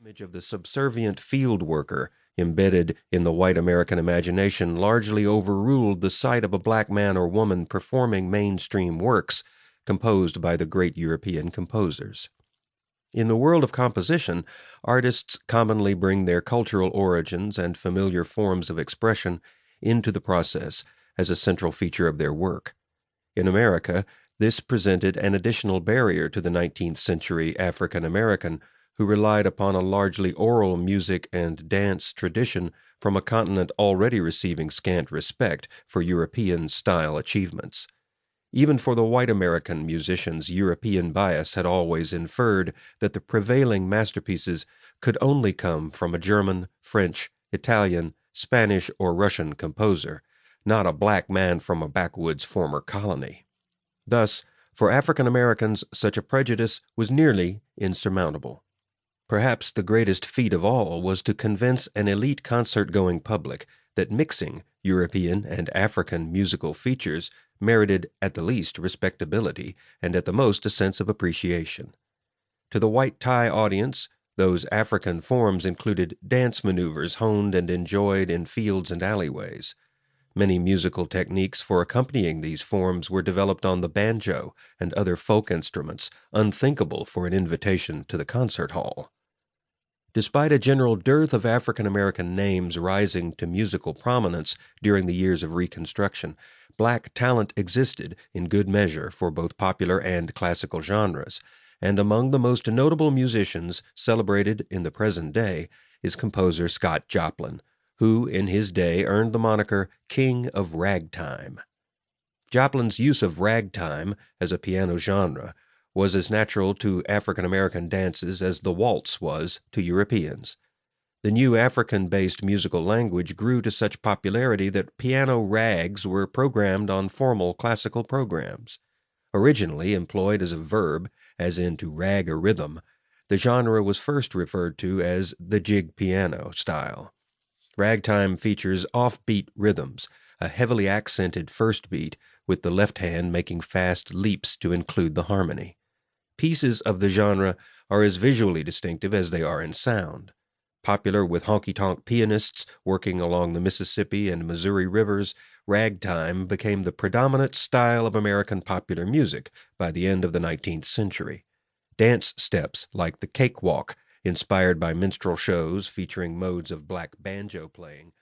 image of the subservient field worker embedded in the white American imagination largely overruled the sight of a black man or woman performing mainstream works composed by the great European composers. In the world of composition, artists commonly bring their cultural origins and familiar forms of expression into the process as a central feature of their work. In America, this presented an additional barrier to the 19th century African American who relied upon a largely oral music and dance tradition from a continent already receiving scant respect for European style achievements. Even for the white American musicians, European bias had always inferred that the prevailing masterpieces could only come from a German, French, Italian, Spanish, or Russian composer, not a black man from a backwoods former colony. Thus, for African Americans, such a prejudice was nearly insurmountable. Perhaps the greatest feat of all was to convince an elite concert-going public that mixing European and African musical features merited at the least respectability and at the most a sense of appreciation. To the white tie audience, those African forms included dance maneuvers honed and enjoyed in fields and alleyways. Many musical techniques for accompanying these forms were developed on the banjo and other folk instruments, unthinkable for an invitation to the concert hall. Despite a general dearth of African American names rising to musical prominence during the years of Reconstruction, black talent existed in good measure for both popular and classical genres, and among the most notable musicians celebrated in the present day is composer Scott Joplin, who in his day earned the moniker King of Ragtime. Joplin's use of ragtime as a piano genre was as natural to African American dances as the waltz was to Europeans. The new African-based musical language grew to such popularity that piano rags were programmed on formal classical programs. Originally employed as a verb, as in to rag a rhythm, the genre was first referred to as the jig piano style. Ragtime features offbeat rhythms, a heavily accented first beat, with the left hand making fast leaps to include the harmony. Pieces of the genre are as visually distinctive as they are in sound. Popular with honky-tonk pianists working along the Mississippi and Missouri rivers, ragtime became the predominant style of American popular music by the end of the 19th century. Dance steps like the cakewalk, inspired by minstrel shows featuring modes of black banjo playing,